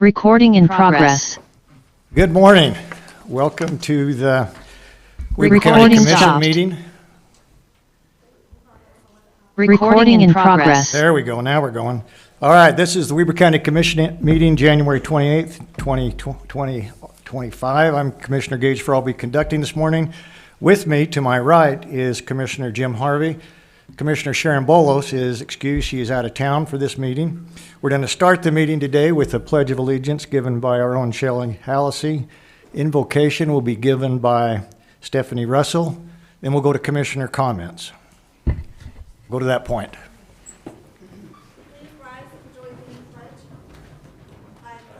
Recording in progress. Good morning. Welcome to the Weber County Recording Commission stopped. meeting. Recording in progress. There we go. Now we're going. All right, this is the Weber County Commission meeting, January 28th, 2025. I'm Commissioner Gage Farr. I'll be conducting this morning. With me to my right is Commissioner Jim Harvey. Commissioner Sharon Bolos is excused. She is out of town for this meeting. We're going to start the meeting today with a Pledge of Allegiance given by our own Shelley Hallisey. Invocation will be given by Stephanie Russell. Then we'll go to Commissioner comments. Go to that point.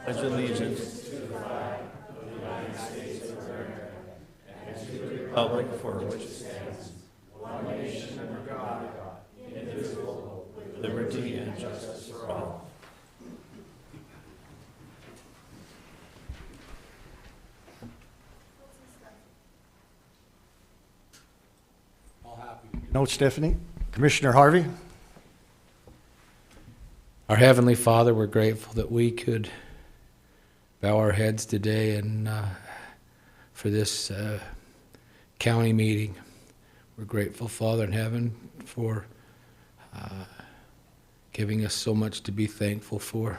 Pledge allegiance to the flag of the United States of America and to the republic for which it stands, one nation under God, indivisible, with liberty and justice for all. No, Stephanie. Commissioner Harvey. Our Heavenly Father, we're grateful that we could bow our heads today and for this county meeting. We're grateful, Father in heaven, for giving us so much to be thankful for.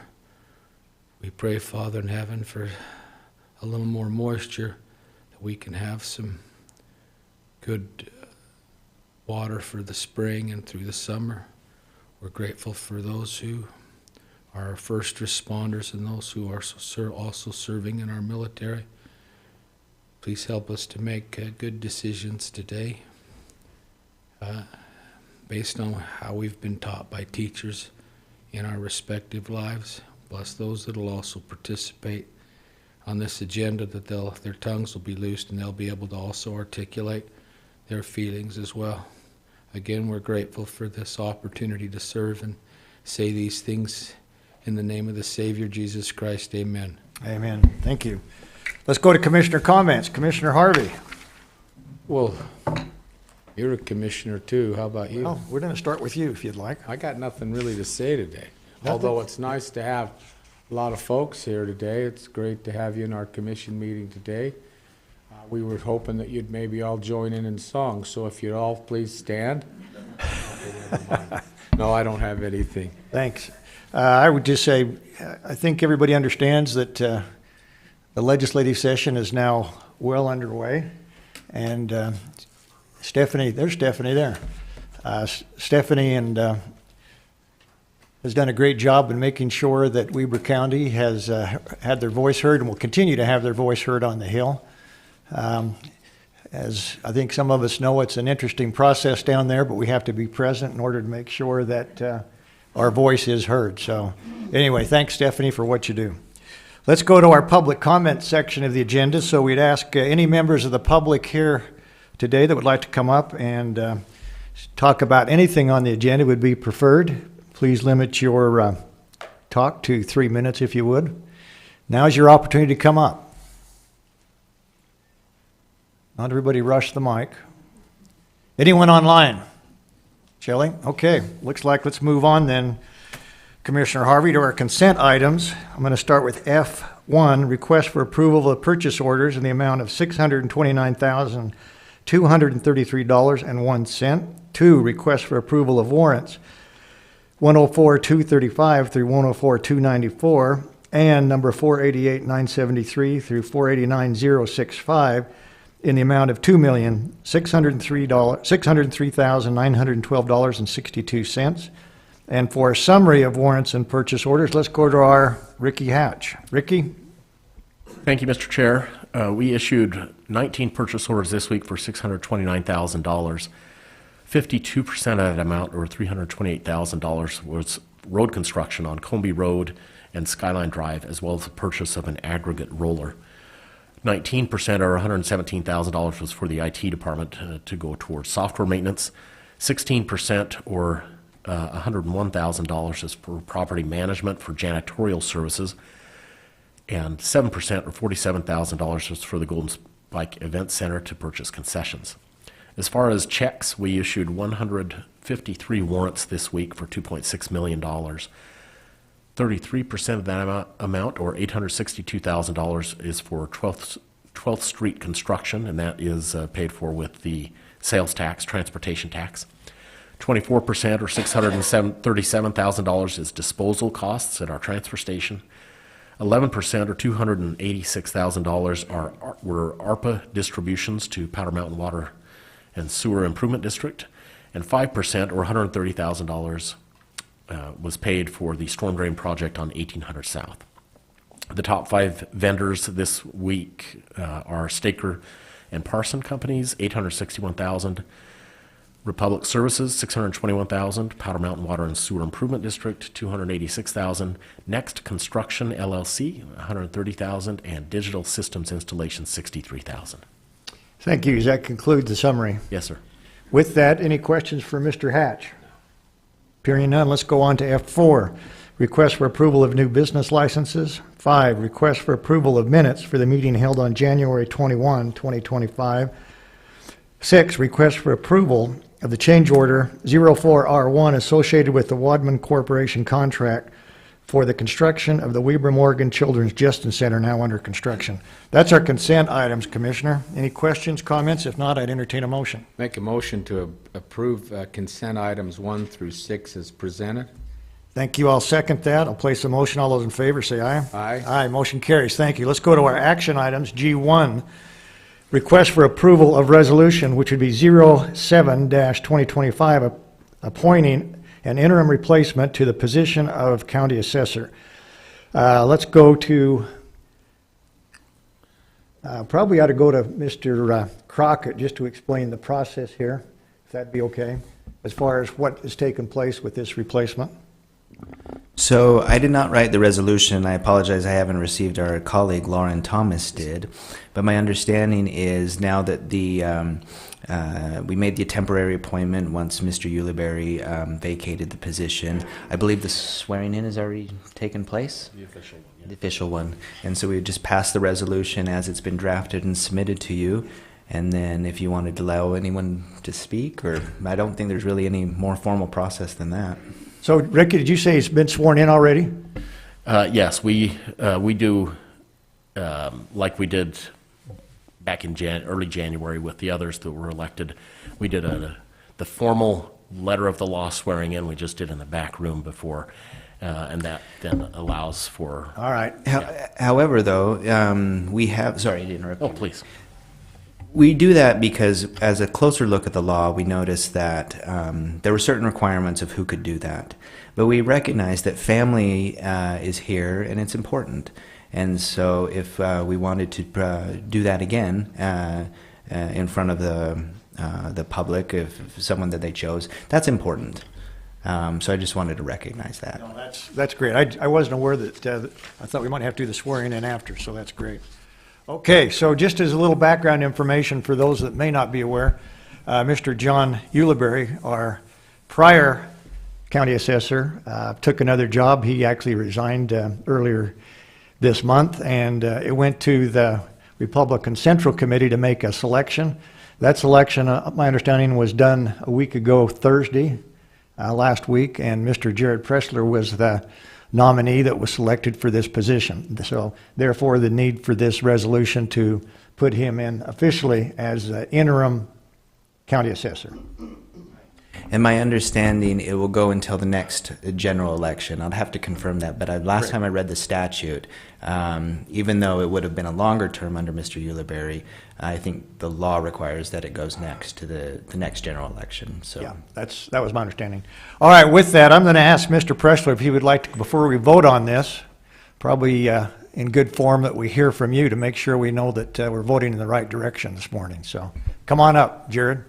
We pray, Father in heaven, for a little more moisture, that we can have some good water for the spring and through the summer. We're grateful for those who are first responders and those who are also serving in our military. Please help us to make good decisions today based on how we've been taught by teachers in our respective lives. Bless those that will also participate on this agenda, that their tongues will be loosed and they'll be able to also articulate their feelings as well. Again, we're grateful for this opportunity to serve and say these things in the name of the Savior, Jesus Christ. Amen. Amen. Thank you. Let's go to Commissioner comments. Commissioner Harvey. Well, you're a commissioner too. How about you? Oh, we're going to start with you if you'd like. I got nothing really to say today. Nothing? Although it's nice to have a lot of folks here today. It's great to have you in our commission meeting today. We were hoping that you'd maybe all join in song, so if you'd all please stand. No, I don't have anything. Thanks. I would just say, I think everybody understands that the legislative session is now well underway. And Stephanie, there's Stephanie there. Stephanie has done a great job in making sure that Weber County has had their voice heard and will continue to have their voice heard on the Hill. As I think some of us know, it's an interesting process down there, but we have to be present in order to make sure that our voice is heard. So anyway, thanks, Stephanie, for what you do. Let's go to our public comment section of the agenda. So we'd ask any members of the public here today that would like to come up and talk about anything on the agenda would be preferred. Please limit your talk to 3 minutes if you would. Now is your opportunity to come up. Not everybody rush the mic. Anyone online? Shelley? Okay, looks like let's move on then, Commissioner Harvey, to our consent items. I'm going to start with F1, request for approval of purchase orders in the amount of $629,233.01. 2, request for approval of warrants 104-235 through 104-294 and number 488-973 through 489-065 in the amount of $2,603,912.62. And for a summary of warrants and purchase orders, let's go to our Ricky Hatch. Ricky? Thank you, Mr. Chair. We issued 19 purchase orders this week for $629,000. 52% of that amount, or $328,000, was road construction on Comby Road and Skyline Drive, as well as the purchase of an aggregate roller. 19%, or $117,000, was for the IT department to go towards software maintenance. 16%, or $101,000, is for property management for janitorial services. And 7%, or $47,000, was for the Golden Spike Event Center to purchase concessions. As far as checks, we issued 153 warrants this week for $2.6 million. 33% of that amount, or $862,000, is for 12th Street construction, and that is paid for with the sales tax, transportation tax. 24%, or $637,000, is disposal costs at our transfer station. 11%, or $286,000, were ARPA distributions to Powder Mountain Water and Sewer Improvement District. And 5%, or $130,000, was paid for the storm drain project on 1800 South. The top 5 vendors this week are Staker and Parson Companies, $861,000. Republic Services, $621,000. Powder Mountain Water and Sewer Improvement District, $286,000. Next Construction LLC, $130,000, and Digital Systems Installation, $63,000. Thank you. Does that conclude the summary? Yes, sir. With that, any questions for Mr. Hatch? Hearing none, let's go on to F4. Request for approval of new business licenses. 5, request for approval of minutes for the meeting held on January 21, 2025. 6, request for approval of the change order 04R1 associated with the Wadman Corporation contract for the construction of the Weber Morgan Children's Justice Center, now under construction. That's our consent items, Commissioner. Any questions, comments? If not, I'd entertain a motion. Make a motion to approve consent items 1 through 6 as presented. Thank you. I'll second that. I'll place the motion. All those in favor say aye. Aye. Aye. Motion carries. Thank you. Let's go to our action items. G1, request for approval of resolution, which would be 07-2025, appointing an interim replacement to the position of county assessor. Let's go to, probably ought to go to Mr. Crockett just to explain the process here, if that'd be okay, as far as what has taken place with this replacement. So I did not write the resolution. I apologize, I haven't received. Our colleague Lauren Thomas did. But my understanding is now that we made the temporary appointment once Mr. Ulibarri vacated the position. I believe the swearing in has already taken place? The official one. Yeah. The official one. And so we would just pass the resolution as it's been drafted and submitted to you. And then if you wanted to allow anyone to speak, or I don't think there's really any more formal process than that. So, Ricky, did you say he's been sworn in already? Yes, we do, like we did back in early January with the others that were elected. We did the formal letter of the law swearing in. We just did in the back room before, and that then allows for. All right. However, though, we have, sorry to interrupt. Oh, please. We do that because as a closer look at the law, we noticed that there were certain requirements of who could do that. But we recognize that family is here and it's important. And so if we wanted to do that again in front of the public, if someone that they chose, that's important. So I just wanted to recognize that. No, that's great. I wasn't aware that, I thought we might have to do the swearing in after, so that's great. Okay, so just as a little background information for those that may not be aware, Mr. John Ulibarri, our prior county assessor, took another job. He actually resigned earlier this month, and it went to the Republican Central Committee to make a selection. That selection, my understanding, was done a week ago Thursday, last week, and Mr. Jared Pressler was the nominee that was selected for this position. So therefore the need for this resolution to put him in officially as interim county assessor. And my understanding, it will go until the next general election. I'll have to confirm that, but last time I read the statute, even though it would have been a longer term under Mr. Ulibarri, I think the law requires that it goes next to the next general election. So Yeah, that was my understanding. All right, with that, I'm going to ask Mr. Pressler if he would like to, before we vote on this, probably in good form that we hear from you to make sure we know that we're voting in the right direction this morning. So come on up, Jared.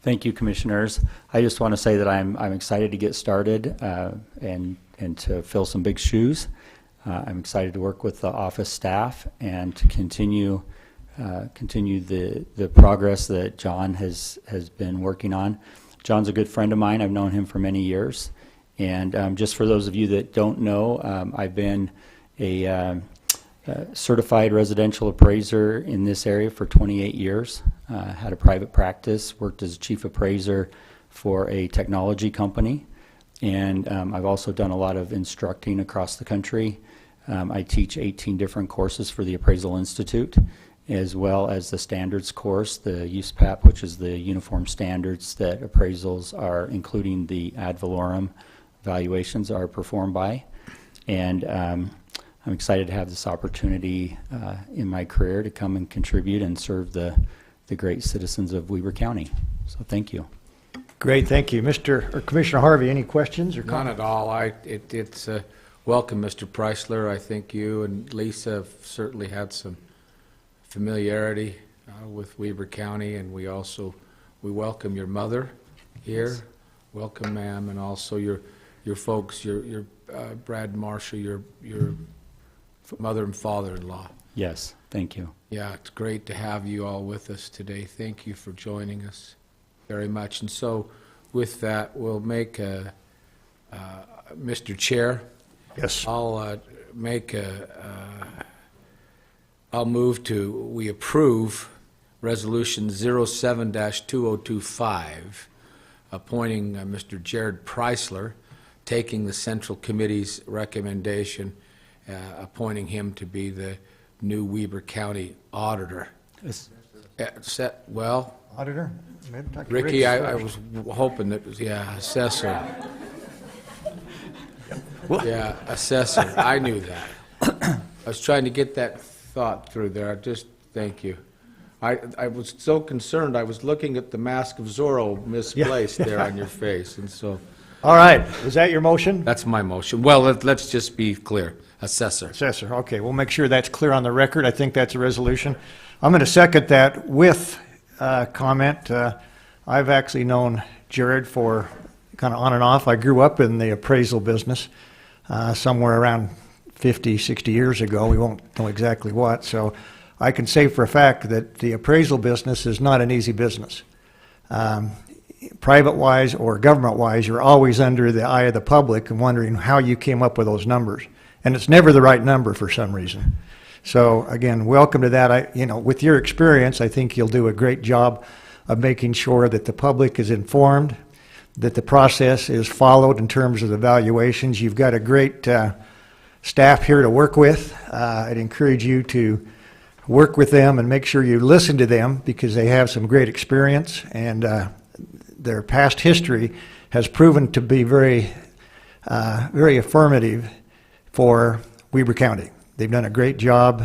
Thank you, Commissioners. I just want to say that I'm excited to get started and to fill some big shoes. I'm excited to work with the office staff and to continue the progress that John has been working on. John's a good friend of mine. I've known him for many years. And just for those of you that don't know, I've been a certified residential appraiser in this area for 28 years. Had a private practice, worked as chief appraiser for a technology company, And I've also done a lot of instructing across the country. I teach 18 different courses for the Appraisal Institute, as well as the standards course, the USPAP, which is the uniform standards that appraisals are, including the ad valorem valuations, are performed by. And I'm excited to have this opportunity in my career to come and contribute and serve the great citizens of Weber County. So thank you. Great, thank you. Commissioner Harvey, any questions or None comments? at all. It's welcome, Mr. Preisler. I think you and Lisa have certainly had some familiarity with Weber County, and we welcome your mother here. Welcome, ma'am, and also your folks, your Brad Marshall, your mother and father-in-law. Yes, thank you. Yeah, it's great to have you all with us today. Thank you for joining us very much. And so with that, we'll make Mr. Chair, Yes. I'll move we approve Resolution 07-2025, appointing Mr. Jared Preisler, taking the Central Committee's recommendation, appointing him to be the new Weber County Auditor. Well, Auditor? Maybe talk to Ricky, I first. was hoping that was, assessor. Yeah, assessor. I knew that. I was trying to get that thought through there. Thank you. I was so concerned. I was looking at the Mask of Zorro misplaced there on your face, and so All right, is that your motion? that's my motion. Well, let's just be clear. Assessor. Assessor, okay, we'll make sure that's clear on the record. I think that's a resolution. I'm going to second that with comment. I've actually known Jared for kind of on and off. I grew up in the appraisal business somewhere around 50, 60 years ago. We won't know exactly what. So I can say for a fact that the appraisal business is not an easy business. Private-wise or government-wise, you're always under the eye of the public and wondering how you came up with those numbers. And it's never the right number for some reason. So again, welcome to that. With your experience, I think you'll do a great job of making sure that the public is informed, that the process is followed in terms of the valuations. You've got a great staff here to work with. I'd encourage you to work with them and make sure you listen to them because they have some great experience, and their past history has proven to be very affirmative for Weber County. They've done a great job.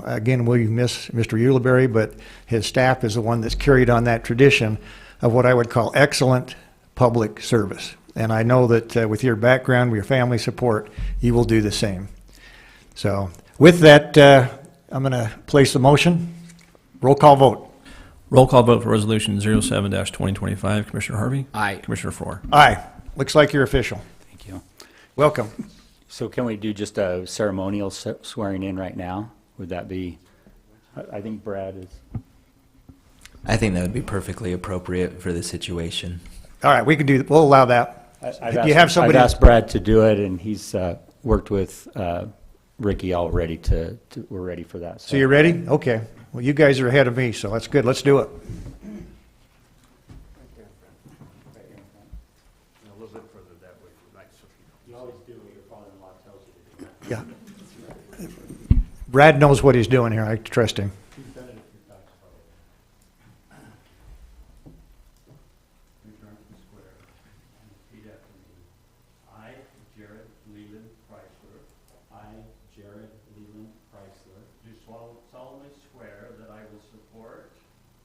Again, we miss Mr. Ulibarri, but his staff is the one that's carried on that tradition of what I would call excellent public service. And I know that with your background, with your family support, you will do the same. So with that, I'm going to place the motion. Roll call vote. Roll call vote for Resolution 07-2025. Commissioner Harvey? Aye. Commissioner Faur? Aye. Looks like you're official. Thank you. Welcome. So can we do just a ceremonial swearing in right now? Would that be, I think Brad is. I think that would be perfectly appropriate for the situation. All right, we'll allow that. I've asked Brad to do it, and he's worked with Ricky already we're ready for that. So you're ready? Okay. Well, you guys are ahead of me, so that's good. Let's do it. Yeah. Brad knows what he's doing here. I trust him. I, Jared Leland Preisler. I, Jared Leland Preisler. Do solemnly swear that I will support.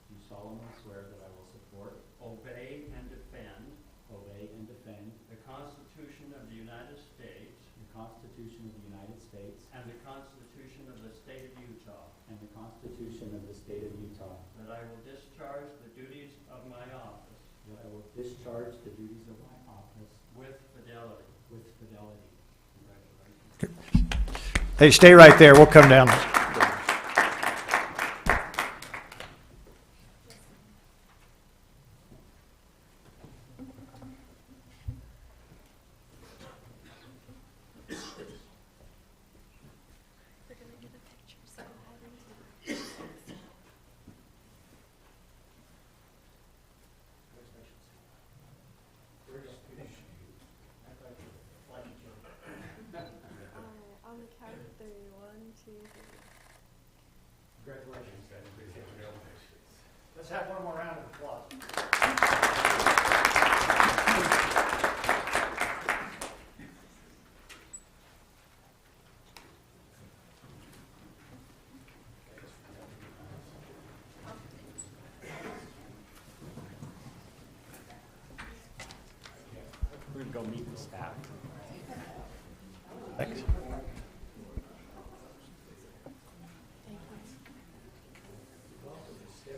Do solemnly swear that I will support. Obey and defend. Obey and defend. The Constitution of the United States. The Constitution of the United States. And the Constitution of the State of Utah. And the Constitution of the State of Utah. That I will discharge the duties of my office. That I will discharge the duties of my office. With fidelity. With fidelity. Congratulations. Hey, stay right there. We'll come down. Congratulations, let's have one more round of applause. We're going to go meet the staff. Thanks.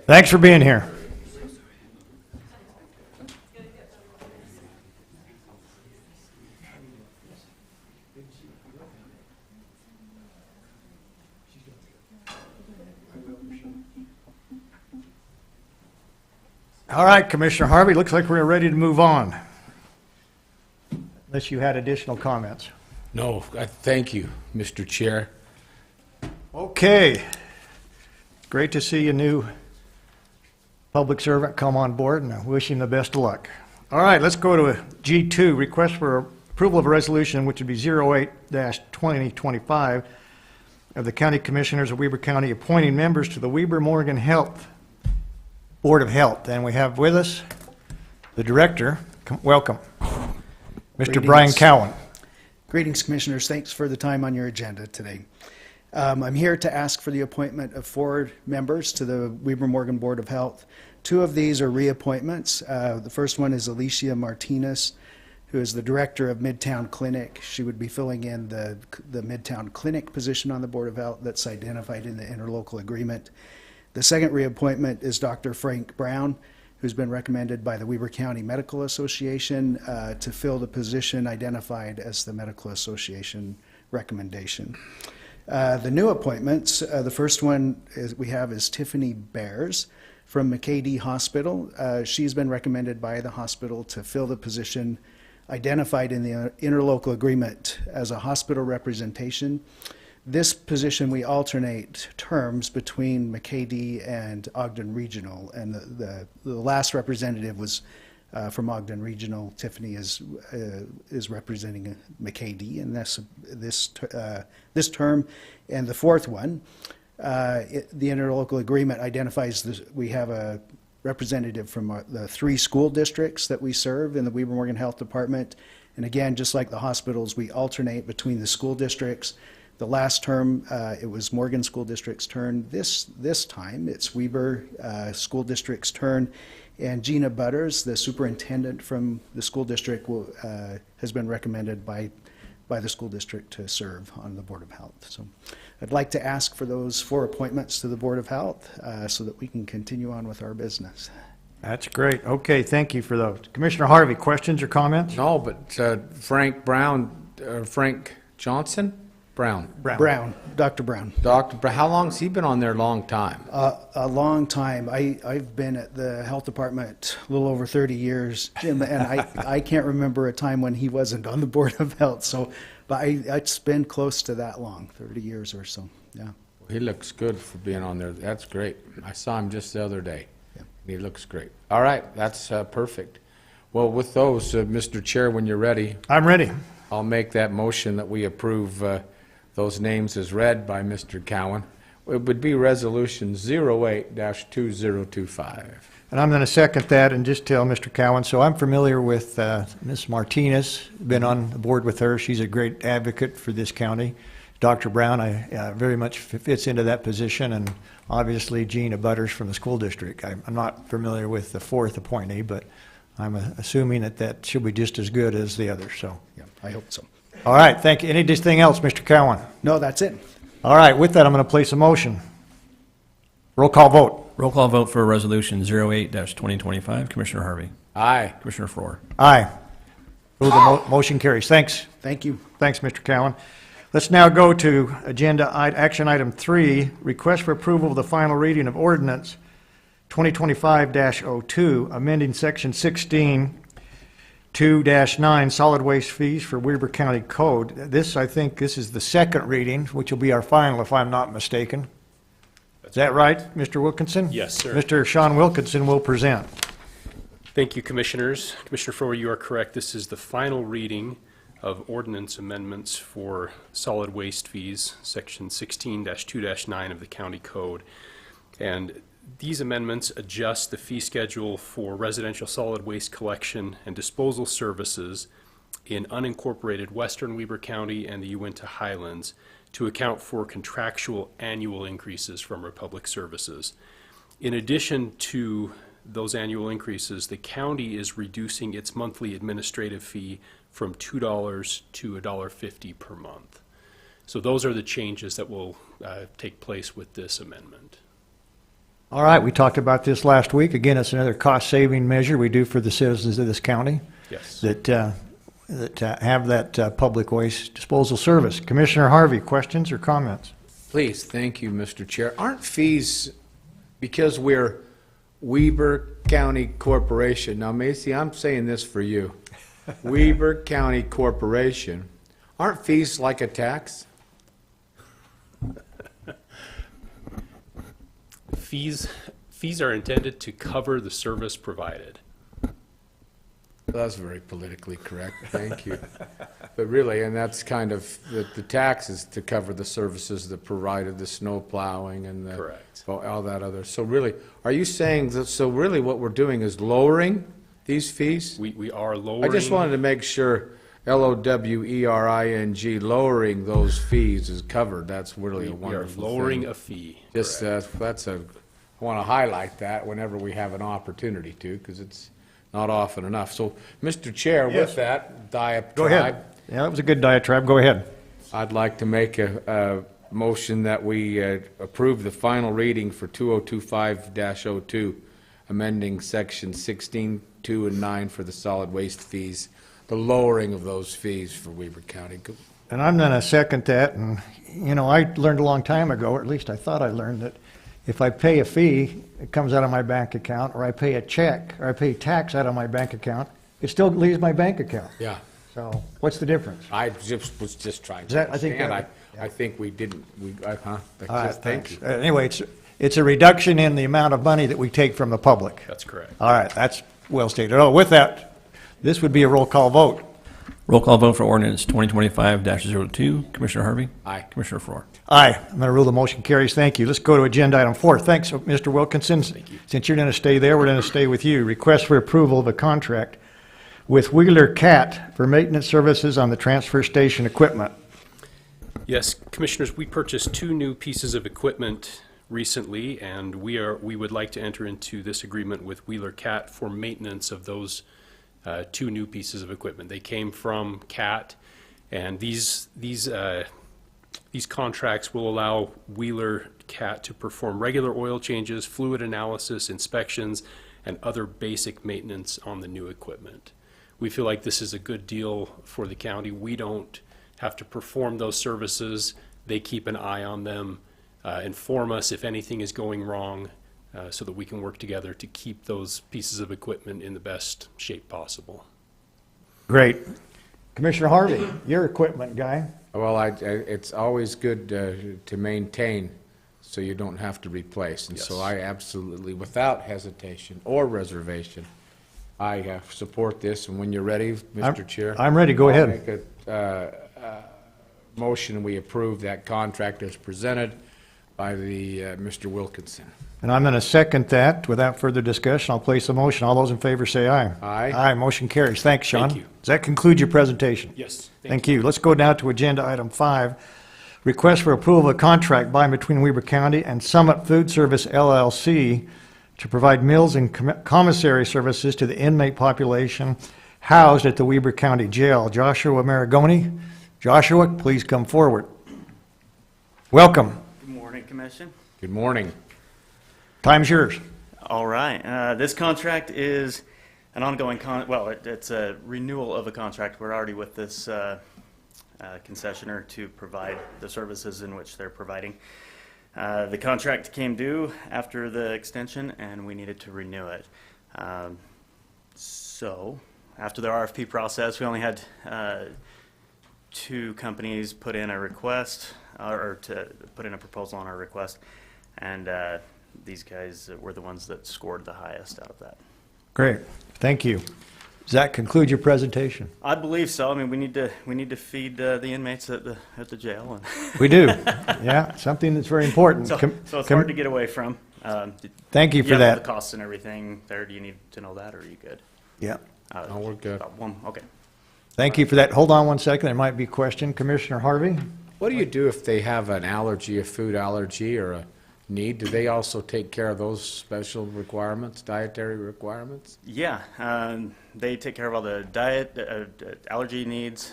Thanks for being here. All right, Commissioner Harvey, looks like we're ready to move on. Unless you had additional comments. No, I thank you, Mr. Chair. Okay. Great to see a new public servant come on board, and I wish him the best of luck. All right, let's go to G2, request for approval of a resolution, which would be 08-2025 of the County Commissioners of Weber County appointing members to the Weber Morgan Board of Health. And we have with us the director. Welcome, Mr. Brian Cowan. Greetings, Commissioners. Thanks for the time on your agenda today. I'm here to ask for the appointment of 4 members to the Weber Morgan Board of Health. 2 of these are reappointments. The first one is Alicia Martinez, who is the director of Midtown Clinic. She would be filling in the Midtown Clinic position on the Board of Health that's identified in the interlocal agreement. The second reappointment is Dr. Frank Brown, who's been recommended by the Weber County Medical Association to fill the position identified as the Medical Association recommendation. The new appointments, the first one we have is Tiffany Bears from McKay-Dee Hospital. She's been recommended by the hospital to fill the position identified in the interlocal agreement as a hospital representation. This position, we alternate terms between McKay-Dee and Ogden Regional, and the last representative was from Ogden Regional. Tiffany is representing McKay-Dee in this term. And the fourth one, the interlocal agreement identifies we have a representative from the 3 school districts that we serve in the Weber Morgan Health Department. And again, just like the hospitals, we alternate between the school districts. The last term, it was Morgan School District's turn. This time, it's Weber School District's turn. And Gina Butters, the superintendent from the school district, has been recommended by the school district to serve on the Board of Health. So I'd like to ask for those 4 appointments to the Board of Health so that we can continue on with our business. That's great. Okay, thank you for those. Commissioner Harvey, questions or comments? No, but Frank Johnson? Brown. Brown, Dr. Brown. Dr. Brown, how long has he been on there? A long time. A long time. I've been at the health department a little over 30 years, Jim, and I can't remember a time when he wasn't on the Board of Health. So, but it's been close to that long, 30 years or so. Yeah. He looks good for being on there. That's great. I saw him just the other day. Yeah. He looks great. All right, that's perfect. Well, with those, Mr. Chair, when you're ready, I'm ready. I'll make that motion that we approve those names as read by Mr. Cowan. It would be Resolution 08-2025. And I'm going to second that and just tell Mr. Cowan, so I'm familiar with Ms. Martinez, been on the board with her. She's a great advocate for this county. Dr. Brown, very much fits into that position, and obviously Gina Butters from the school district. I'm not familiar with the 4th appointee, but I'm assuming that she'll be just as good as the others, so. Yeah, I hope so. All right, thank you. Anything else, Mr. Cowan? No, that's it. All right, with that, I'm going to place a motion. Roll call vote. Roll call vote for Resolution 08-2025. Commissioner Harvey. Aye. Commissioner Faur. Aye. Motion carries. Thanks. Thank you. Thanks, Mr. Cowan. Let's now go to action item 3, request for approval of the final reading of ordinance 2025-02, amending section 16(2-9) solid waste fees for Weber County Code. I think this is the second reading, which will be our final if I'm not mistaken. Is that right, Mr. Wilkinson? Yes, sir. Mr. Sean Wilkinson will present. Thank you, Commissioners. Commissioner Faur, you are correct. This is the final reading of ordinance amendments for solid waste fees, Section 16-2-9 of the County Code. And these amendments adjust the fee schedule for residential solid waste collection and disposal services in unincorporated western Weber County and the Uinta Highlands to account for contractual annual increases from Republic Services. In addition to those annual increases, the county is reducing its monthly administrative fee from $2 to $1.50 per month. So those are the changes that will take place with this amendment. All right, we talked about this last week. Again, it's another cost-saving measure we do for the citizens of this county Yes. that have that public waste disposal service. Commissioner Harvey, questions or comments? Please, thank you, Mr. Chair. Aren't fees, because we're Weber County Corporation, now Macy, I'm saying this for you, Weber County Corporation, aren't fees like a tax? Fees are intended to cover the service provided. That's very politically correct, thank you. But really, and that's kind of, the tax is to cover the services that provided, the snow plowing and the. Correct. All that other, so really, are you saying that, so really what we're doing is lowering these fees? We are lowering. I just wanted to make sure LOWERING, lowering those fees is covered, that's really a We are wonderful lowering thing. a fee. Just, correct. that's a, I want to highlight that whenever we have an opportunity to, because it's not often enough. So, Mr. Chair, Yes. with that diatribe. Go ahead. Yeah, that was a good diatribe. Go ahead. I'd like to make a motion that we approve the final reading for 2025-02, amending section 16, 2, and 9 for the solid waste fees, the lowering of those fees for Weber County. And I'm going to second that. And, you know, I learned a long time ago, or at least I thought I learned, that if I pay a fee, it comes out of my bank account, or I pay a check, or I pay tax out of my bank account, it still leaves my bank account. Yeah. So what's the difference? I was just trying Is to that- I think understand. that- I think we didn't, that's All right, just- thank thanks. you. Anyway, it's a reduction in the amount of money that we take from the public. That's correct. All right, that's well stated. Oh, with that, this would be a roll call vote. Roll call vote for ordinance 2025-02. Commissioner Harvey? Aye. Commissioner Faur? Aye. I'm going to rule the motion carries. Thank you. Let's go to agenda item 4. Thanks, Mr. Wilkinson. Thank you. Since you're going to stay there, we're going to stay with you. Request for approval of a contract with Wheeler Cat for maintenance services on the transfer station equipment. Yes, Commissioners, we purchased 2 new pieces of equipment recently, and we would like to enter into this agreement with Wheeler Cat for maintenance of those 2 new pieces of equipment. They came from Cat, and these contracts will allow Wheeler Cat to perform regular oil changes, fluid analysis, inspections, and other basic maintenance on the new equipment. We feel like this is a good deal for the county. We don't have to perform those services. They keep an eye on them, inform us if anything is going wrong, so that we can work together to keep those pieces of equipment in the best shape possible. Great. Commissioner Harvey, your equipment guy. Well, it's always good to maintain so you don't have to replace. And so Yes. I absolutely, without hesitation or reservation, I support this. And when you're ready, Mr. Chair. I'm ready. Go I'll ahead. make a motion, we approve that contract as presented by the Mr. Wilkinson. And I'm going to second that. Without further discussion, I'll place the motion. All those in favor say aye. Aye. Aye, motion carries. Thanks, Sean. Thank you. Does that conclude your presentation? Yes. Thank you. Let's go now to agenda item 5. Request for approval of a contract by and between Weber County and Summit Food Service LLC to provide meals and commissary services to the inmate population housed at the Weber County Jail. Joshua Maragoni. Joshua, please come forward. Welcome. Good morning, Commission. Good morning. Time's yours. All right. This contract is an ongoing it's a renewal of a contract. We're already with this concessionaire to provide the services in which they're providing. The contract came due after the extension, and we needed to renew it. So after the RFP process, we only had 2 companies put in a request, or to put in a proposal on our request, and these guys were the ones that scored the highest out of that. Great. Thank you. Does that conclude your presentation? I believe so. I mean, we need to feed the inmates at the jail, and We do. Yeah, something that's very important. so it's hard to get away from. Thank you for have that. the costs and everything there. Do you need to know that, or are you good? Yeah. No, we're good. Okay. Thank you for that. Hold on one second. There might be a question. Commissioner Harvey? What do you do if they have an allergy, a food allergy, or a need? Do they also take care of those special requirements, dietary requirements? Yeah, they take care of all the diet, allergy needs,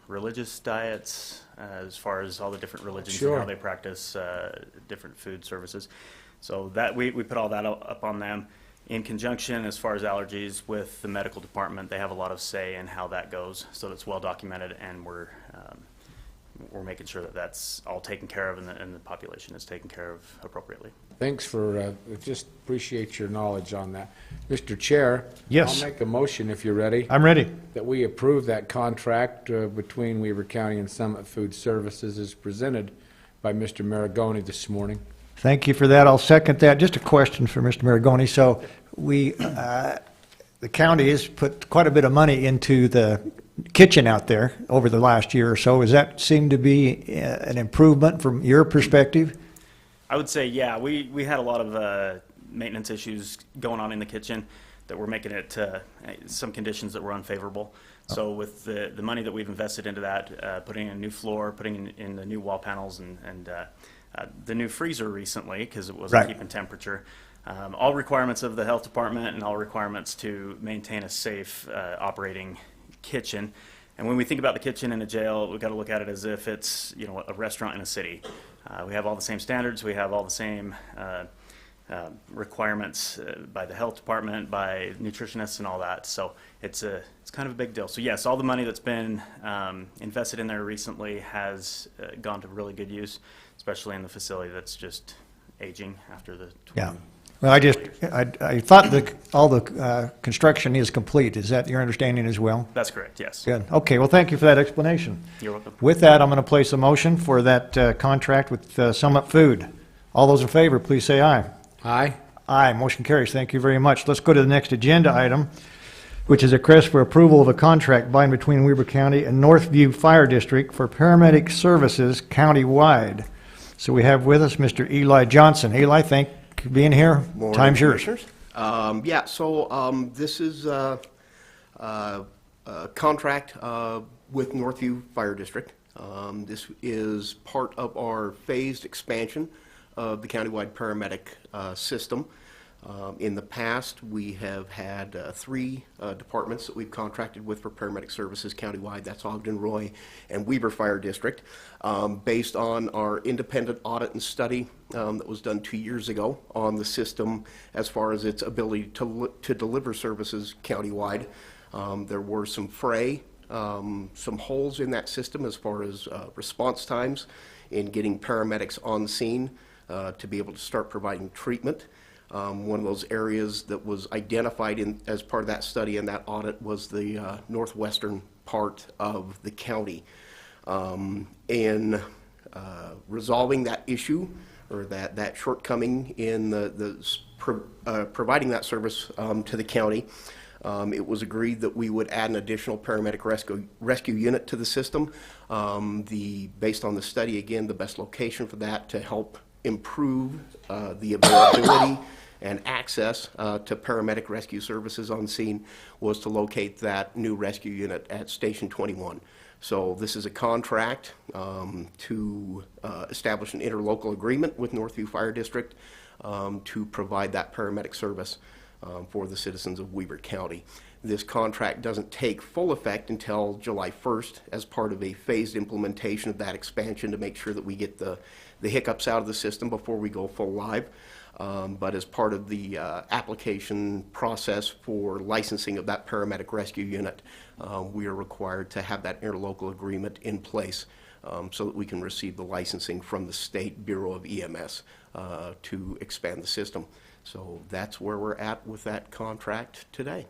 religious diets, as far as all the different religions and Sure. how they practice different food services. So that we put all that up on them. In conjunction, as far as allergies, with the medical department, they have a lot of say in how that goes, so it's well documented, and we're making sure that that's all taken care of, and the population is taken care of appropriately. Thanks for, just appreciate your knowledge on that. Mr. Chair? Yes. I'll make a motion if you're ready. I'm ready. That we approve that contract between Weber County and Summit Food Services as presented by Mr. Maragoni this morning. Thank you for that. I'll second that. Just a question for Mr. Maragoni. So the county has put quite a bit of money into the kitchen out there over the last year or so. Does that seem to be an improvement from your perspective? I would say, yeah, we had a lot of maintenance issues going on in the kitchen that were making it some conditions that were unfavorable. So with the money that we've invested into that, putting in a new floor, putting in the new wall panels, and the new freezer recently, because it wasn't keeping temperature, all requirements of the health department and all requirements to maintain a safe operating kitchen. And when we think about the kitchen in a jail, we've got to look at it as if it's, you know, a restaurant in a city. We have all the same standards, we have all the same requirements by the health department, by nutritionists and all that. So it's kind of a big deal. So yes, all the money that's been invested in there recently has gone to really good use, especially in the facility that's just aging after the 20. Yeah. Well, I thought all the construction is complete. Is that your understanding as well? That's correct, yes. Good. Okay, well, thank you for that explanation. You're welcome. With that, I'm going to place a motion for that contract with Summit Food. All those in favor, please say aye. Aye. Aye, motion carries. Thank you very much. Let's go to the next agenda item, which is a request for approval of a contract by and between Weber County and Northview Fire District for paramedic services countywide. So we have with us Mr. Eli Johnson. Eli, thank you for being here. Morning, Time's yours. Commissioners. This is a contract with Northview Fire District. This is part of our phased expansion of the countywide paramedic system. In the past, we have had three departments that we've contracted with for paramedic services countywide. That's Ogden, Roy, and Weber Fire District. Based on our independent audit and study that was done 2 years ago on the system as far as its ability to deliver services countywide, there were some some holes in that system as far as response times in getting paramedics on scene to be able to start providing treatment. One of those areas that was identified as part of that study and that audit was the northwestern part of the county. In resolving that issue or that shortcoming in providing that service to the county, it was agreed that we would add an additional paramedic rescue unit to the system. Based on the study, again, the best location for that to help improve the availability and access to paramedic rescue services on scene was to locate that new rescue unit at Station 21. So this is a contract to establish an interlocal agreement with Northview Fire District to provide that paramedic service for the citizens of Weber County. This contract doesn't take full effect until July 1st as part of a phased implementation of that expansion to make sure that we get the hiccups out of the system before we go full live. But as part of the application process for licensing of that paramedic rescue unit, we are required to have that interlocal agreement in place so that we can receive the licensing from the State Bureau of EMS to expand the system. So that's where we're at with that contract today.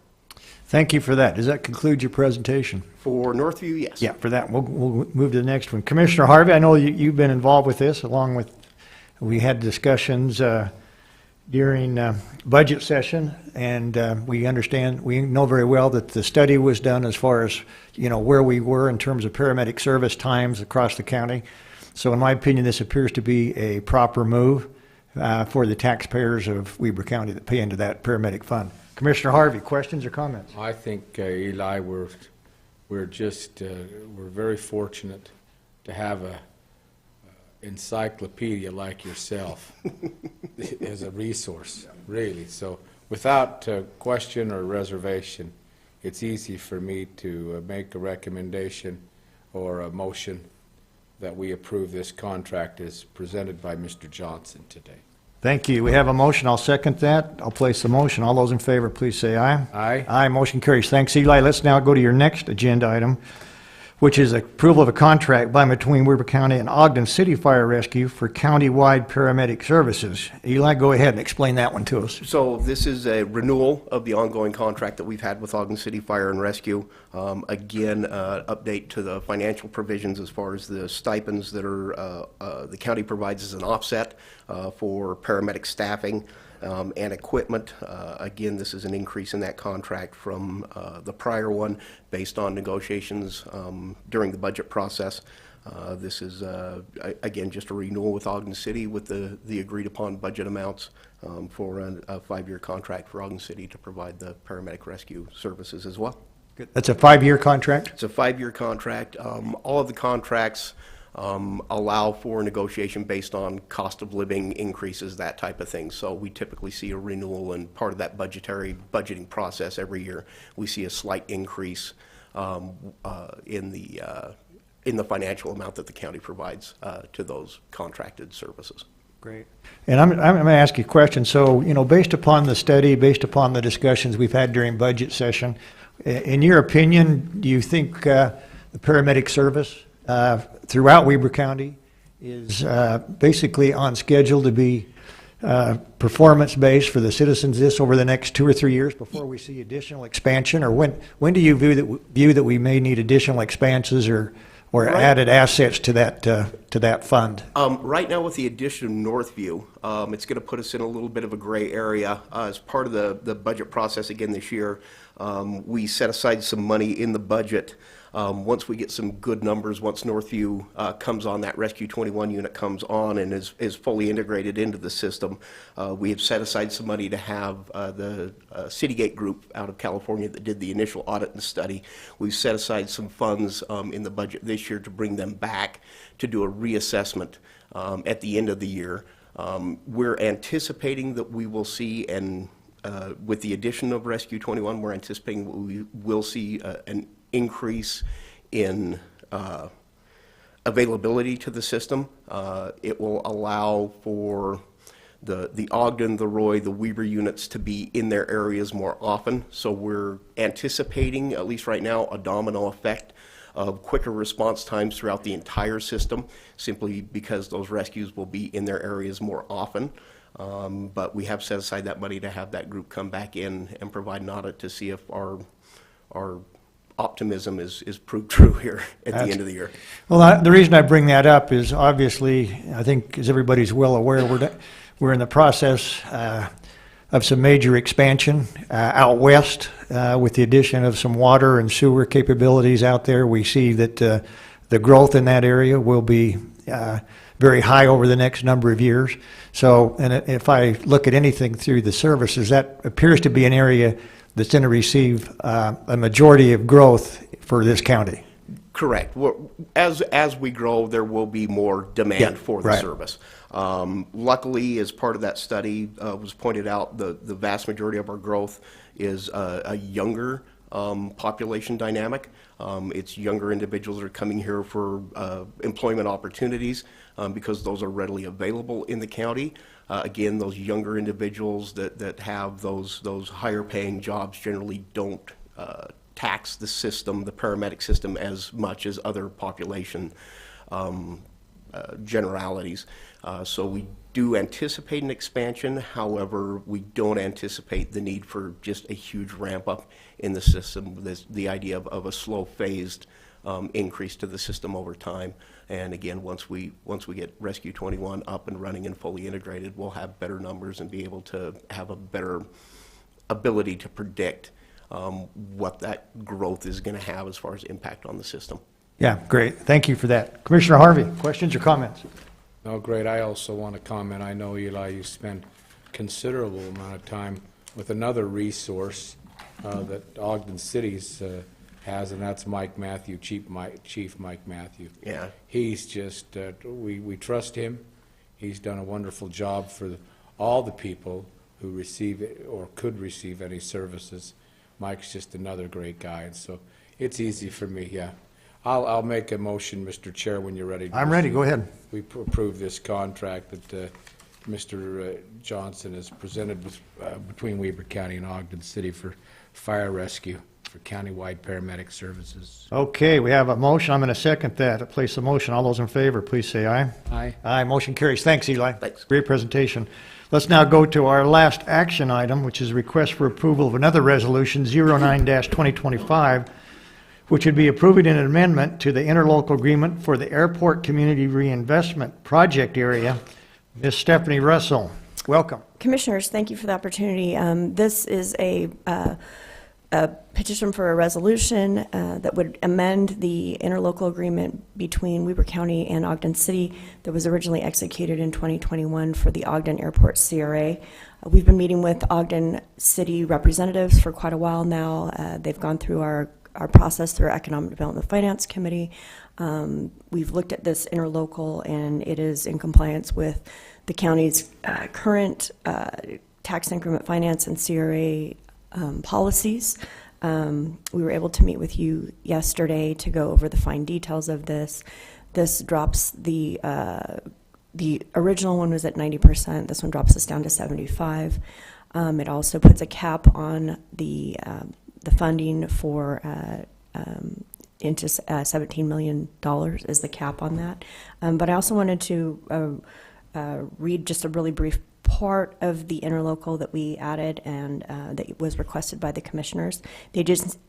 Thank you for that. Does that conclude your presentation? For Northview, yes. Yeah, for that. We'll move to the next one. Commissioner Harvey, I know you've been involved with this along with, we had discussions during budget session, and we know very well that the study was done as far as, where we were in terms of paramedic service times across the county. So in my opinion, this appears to be a proper move for the taxpayers of Weber County that pay into that paramedic fund. Commissioner Harvey, questions or comments? I think, Eli, we're very fortunate to have a encyclopedia like yourself as a resource, really. So without question or reservation, it's easy for me to make a recommendation or a motion that we approve this contract as presented by Mr. Johnson today. Thank you. We have a motion. I'll second that. I'll place the motion. All those in favor, please say aye. Aye. Aye. Motion carries. Thanks, Eli. Let's now go to your next agenda item, which is approval of a contract by and between Weber County and Ogden City Fire Rescue for county-wide paramedic services. Eli, go ahead and explain that one to us. So this is a renewal of the ongoing contract that we've had with Ogden City Fire and Rescue. Again, update to the financial provisions as far as the stipends that are the county provides as an offset for paramedic staffing and equipment. Again, this is an increase in that contract from the prior one based on negotiations during the budget process. This is, again, just a renewal with Ogden City with the agreed-upon budget amounts for a 5-year contract for Ogden City to provide the paramedic rescue services as well. Good. That's a 5-year contract? It's a 5-year contract. All of the contracts allow for negotiation based on cost of living increases, that type of thing. So we typically see a renewal, and part of that budgeting process every year, we see a slight increase in the financial amount that the county provides to those contracted services. Great. And I'm going to ask you a question. So, based upon the study, based upon the discussions we've had during budget session, in your opinion, do you think the paramedic service throughout Weber County is basically on schedule to be performance-based for the citizens this over the next 2 or 3 years before we see additional expansion? Or when do you view that we may need additional expansions or added assets to that fund? Right now, with the addition of Northview, it's going to put us in a little bit of a gray area. As part of the budget process again this year, we set aside some money in the budget. Once we get some good numbers, once Northview comes on, that Rescue 21 unit comes on and is fully integrated into the system, we have set aside some money to have the Citygate group out of California that did the initial audit and study. We've set aside some funds in the budget this year to bring them back to do a reassessment at the end of the year. We're anticipating that we will see, and with the addition of Rescue 21, we're anticipating we will see an increase in availability to the system. It will allow for the Ogden, the Roy, the Weber units to be in their areas more often. So we're anticipating, at least right now, a domino effect of quicker response times throughout the entire system, simply because those rescues will be in their areas more often. But we have set aside that money to have that group come back in and provide an audit to see if our optimism is proved true here at the end of the year. Well, the reason I bring that up is obviously, I think as everybody's well aware, we're in the process of some major expansion out west with the addition of some water and sewer capabilities out there. We see that the growth in that area will be very high over the next number of years. So, and if I look at anything through the services, that appears to be an area that's going to receive a majority of growth for this county. Correct. As we grow, there will be more demand for the service. Luckily, as part of that study was pointed out, the vast majority of our growth is a younger population dynamic. It's younger individuals that are coming here for employment opportunities because those are readily available in the county. Again, those younger individuals that have those higher paying jobs generally don't tax the system, the paramedic system, as much as other population generalities. So we do anticipate an expansion. However, we don't anticipate the need for just a huge ramp up in the system. The idea of a slow phased increase to the system over time. And again, once we get Rescue 21 up and running and fully integrated, we'll have better numbers and be able to have a better ability to predict what that growth is going to have as far as impact on the system. Yeah, great. Thank you for that. Commissioner Harvey, questions or comments? No, great. I also want to comment. I know, Eli, you spent considerable amount of time with another resource that Ogden Cities has, and that's Mike Matthew, Chief Mike Matthew. Yeah. He's just, we trust him. He's done a wonderful job for all the people who receive it or could receive any services. Mike's just another great guy, and so it's easy for me, yeah. I'll make a motion, Mr. Chair, when you're ready. I'm ready. Go ahead. We approve this contract that Mr. Johnson has presented with, between Weber County and Ogden City for fire rescue for countywide paramedic services. Okay, we have a motion. I'm going to second that. I place the motion. All those in favor, please say aye. Aye. Aye. Motion carries. Thanks, Eli. Thanks. Great presentation. Let's now go to our last action item, which is a request for approval of another resolution, 09-2025, which would be approving an amendment to the interlocal agreement for the Airport Community Reinvestment Project area. Ms. Stephanie Russell, welcome. Commissioners, thank you for the opportunity. This is a petition for a resolution that would amend the interlocal agreement between Weber County and Ogden City that was originally executed in 2021 for the Ogden Airport CRA. We've been meeting with Ogden City representatives for quite a while now. They've gone through our process through our Economic Development Finance Committee. We've looked at this interlocal, and it is in compliance with the county's current tax increment finance and CRA policies. We were able to meet with you yesterday to go over the fine details of this. This drops the original one was at 90%. This one drops us down to 75%. It also puts a cap on the funding for into $17 million is the cap on that. But I also wanted to read just a really brief part of the interlocal that we added and that was requested by the commissioners. The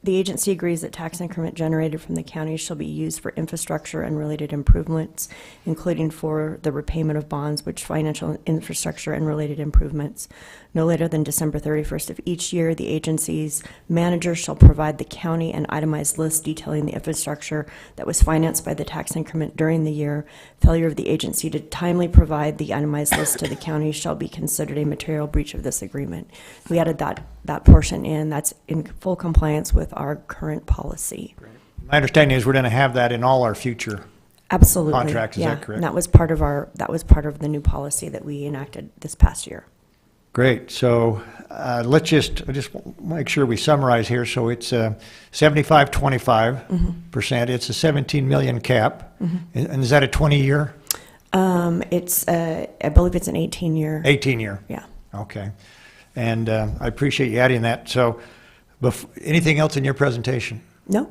agency agrees that tax increment generated from the county shall be used for infrastructure and related improvements, including for the repayment of bonds, which financial infrastructure and related improvements. No later than December 31st of each year, the agency's manager shall provide the county an itemized list detailing the infrastructure that was financed by the tax increment during the year. Failure of the agency to timely provide the itemized list to the county shall be considered a material breach of this agreement. We added that portion in. That's in full compliance with our current policy. My understanding is we're going to have that in all our future Absolutely. contracts. Is yeah. that correct? And that was part of the new policy that we enacted this past year. Great. So let's just make sure we summarize here. So it's 75-25%. It's a 17 million cap. And is that a 20-year? It's I believe it's an 18-year. 18-year. Yeah. Okay. And I appreciate you adding that. So anything else in your presentation? No.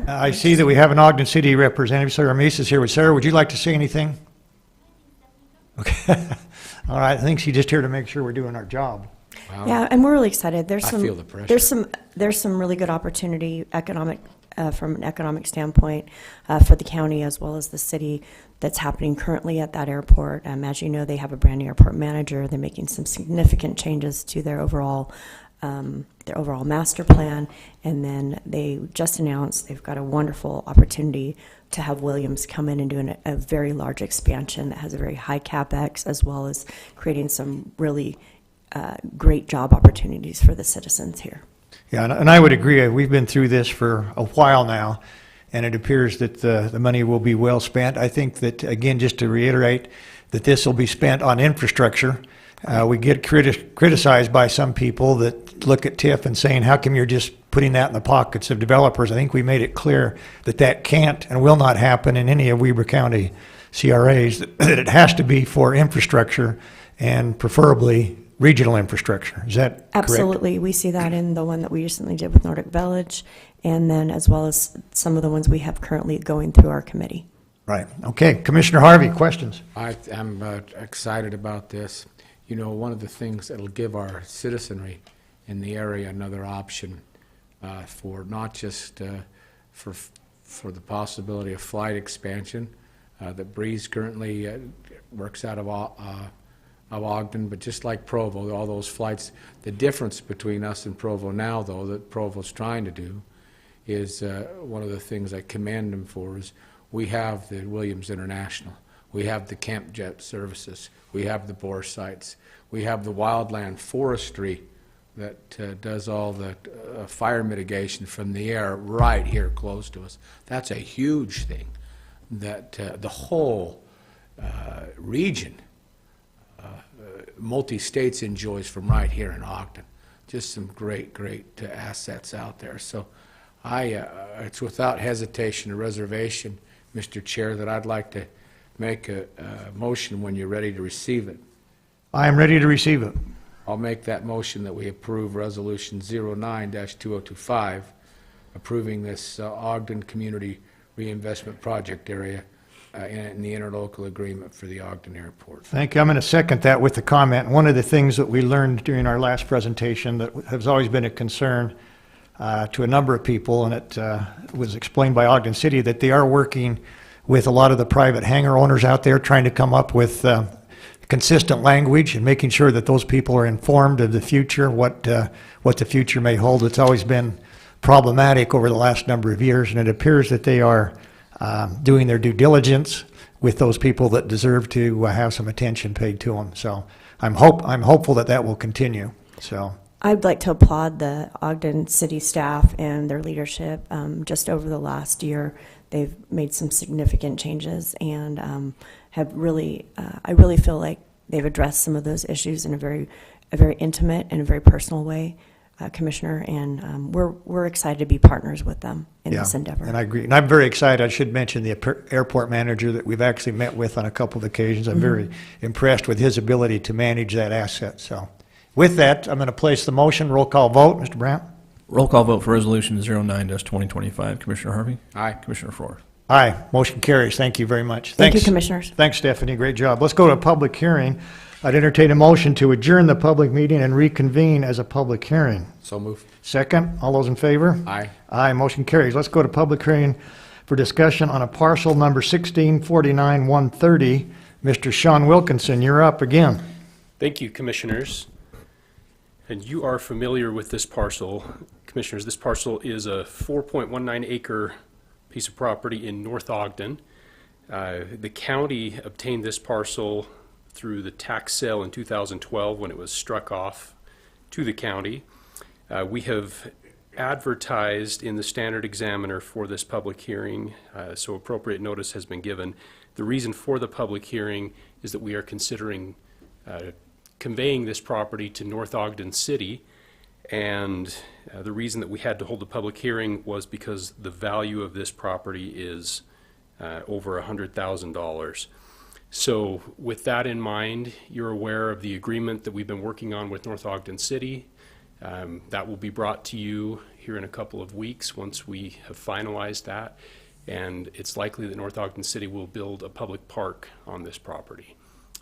I see that we have an Ogden City representative. Sarah Meese is here with Sarah. Would you like to say anything? Okay. All right. I think she's just here to make sure we're doing our job. Wow. Yeah, and we're really excited. I feel the pressure. There's some really good opportunity from an economic standpoint for the county as well as the city that's happening currently at that airport. As you know, they have a brand new airport manager. They're making some significant changes to their overall master plan, and then they just announced they've got a wonderful opportunity to have Williams come in and do a very large expansion that has a very high capex, as well as creating some really great job opportunities for the citizens here. Yeah, and I would agree. We've been through this for a while now, and it appears that the money will be well spent. I think that, again, just to reiterate, that this will be spent on infrastructure. We get criticized by some people that look at TIF and saying, how come you're just putting that in the pockets of developers? I think we made it clear that that can't and will not happen in any of Weber County CRAs, that it has to be for infrastructure and preferably regional infrastructure. Is that correct? Absolutely. We see that in the one that we recently did with Nordic Village, and then as well as some of the ones we have currently going through our committee. Right. Okay. Commissioner Harvey, questions? I'm excited about this. You know, one of the things that'll give our citizenry in the area another option for not just for for the possibility of flight expansion. That Breeze currently works out of Ogden, but just like Provo, all those flights, the difference between us and Provo now, though, that Provo's trying to do, is one of the things I commend them for is we have the Williams International, we have the Camp Jet services, we have the bore sites, we have the wildland forestry that does all the fire mitigation from the air right here close to us. That's a huge thing that the whole region, multi-states enjoys from right here in Ogden. Just some great assets out there. So it's without hesitation or reservation, Mr. Chair, that I'd like to make a motion when you're ready to receive it. I am ready to receive it. I'll make that motion that we approve Resolution 09-2025, approving this Ogden Community Reinvestment Project area in the interlocal agreement for the Ogden Airport. Thank you. I'm going to second that with the comment. One of the things that we learned during our last presentation that has always been a concern to a number of people, and it was explained by Ogden City, that they are working with a lot of the private hangar owners out there trying to come up with consistent language and making sure that those people are informed of the future, what the future may hold. It's always been problematic over the last number of years, and it appears that they are doing their due diligence with those people that deserve to have some attention paid to them. So I'm hopeful that that will continue. So I'd like to applaud the Ogden City staff and their leadership. Just over the last year, they've made some significant changes and have really, I really feel like they've addressed some of those issues in a very intimate and a very personal way, Commissioner, and we're excited to be partners with them in this endeavor. And I agree. And I'm very excited. I should mention the airport manager that we've actually met with on a couple of occasions. I'm very impressed with his ability to manage that asset. So with that, I'm going to place the motion. Roll call vote. Mr. Brandt? Roll call vote for Resolution 09-2025. Commissioner Harvey? Aye. Commissioner Ford? Aye. Motion carries. Thank you very much. Thank you, Commissioners. Thanks, Stephanie. Great job. Let's go to a public hearing. I'd entertain a motion to adjourn the public meeting and reconvene as a public hearing. So move. Second. All those in favor? Aye. Aye. Motion carries. Let's go to public hearing for discussion on a parcel number 1649-130. Mr. Sean Wilkinson, you're up again. Thank you, Commissioners. And you are familiar with this parcel. Commissioners, this parcel is a 4.19 acre piece of property in North Ogden. The county obtained this parcel through the tax sale in 2012 when it was struck off to the county. We have advertised in the Standard Examiner for this public hearing, so appropriate notice has been given. The reason for the public hearing is that we are considering conveying this property to North Ogden City, and the reason that we had to hold the public hearing was because the value of this property is over $100,000. So with that in mind, you're aware of the agreement that we've been working on with North Ogden City. That will be brought to you here in a couple of weeks once we have finalized that, and it's likely that North Ogden City will build a public park on this property.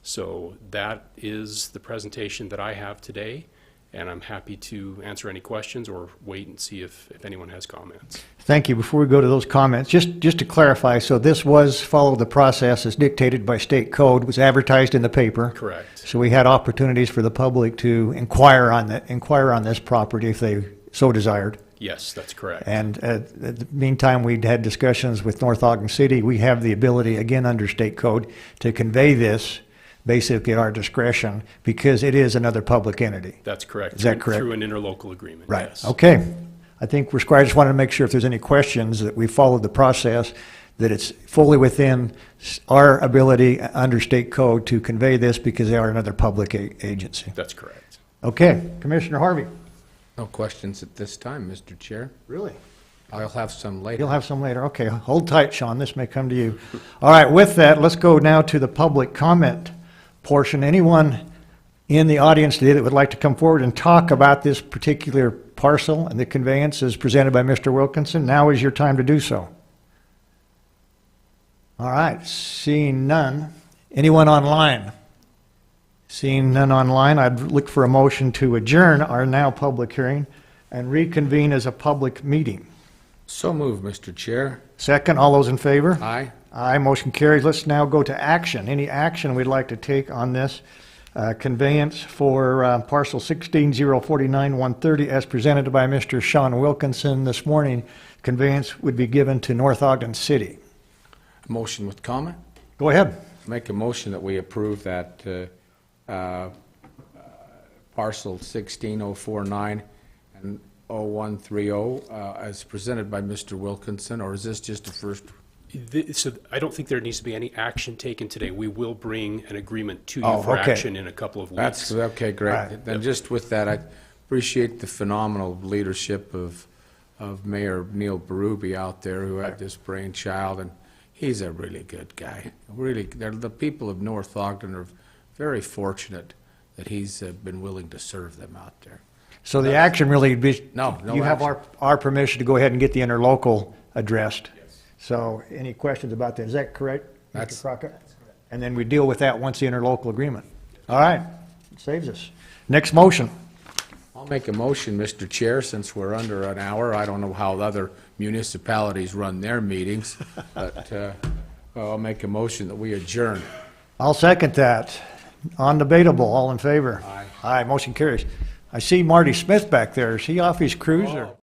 So that is the presentation that I have today, and I'm happy to answer any questions or wait and see if anyone has comments. Thank you. Before we go to those comments, just to clarify, so this was followed the process as dictated by state code, was advertised in the paper. Correct. So we had opportunities for the public to inquire on this property if they so desired. Yes, that's correct. And at the meantime, we'd had discussions with North Ogden City. We have the ability, again, under state code, to convey this basically at our discretion because it is another public entity. That's correct. Is that correct? Through an interlocal agreement, Right. yes. Okay. I think I just wanted to make sure if there's any questions that we followed the process, that it's fully within our ability under state code to convey this because they are another public agency. That's correct. Okay. Commissioner Harvey. No questions at this time, Mr. Chair. Really? I'll have some later. You'll have some later. Okay. Hold tight, Sean. This may come to you. All right. With that, let's go now to the public comment portion. Anyone in the audience today that would like to come forward and talk about this particular parcel and the conveyance as presented by Mr. Wilkinson, now is your time to do so. All right, seeing none. Anyone online? Seeing none online, I'd look for a motion to adjourn our now public hearing and reconvene as a public meeting. So moved, Mr. Chair. Second, all those in favor? Aye. Aye, motion carries. Let's now go to action. Any action we'd like to take on this conveyance for parcel 16049130 as presented by Mr. Sean Wilkinson this morning. Conveyance would be given to North Ogden City. Motion with comment? Go ahead. Make a motion that we approve that parcel 16049 and 0130 as presented by Mr. Wilkinson, or is this just a first? So I don't think there needs to be any action taken today. We will bring an agreement to you Oh, for okay. action in a couple of weeks. That's, okay, great. Right. Then just with that, I appreciate the phenomenal leadership of Mayor Neil Berube out there, who had this brainchild, and he's a really good guy. Really, the people of North Ogden are very fortunate that he's been willing to serve them out there. So the action really be, No you have action. our permission to go ahead and get the interlocal addressed. So any questions about that? Is that correct, That's- Mr. Crockett? And then we deal with that once the interlocal agreement. All right, saves us. Next motion. I'll make a motion, Mr. Chair, since we're under an hour. I don't know how other municipalities run their meetings, but I'll make a motion that we adjourn. I'll second that. Undebatable, all in favor? Aye. Aye, motion carries. I see Marty Smith back there. Is he off his cruise or?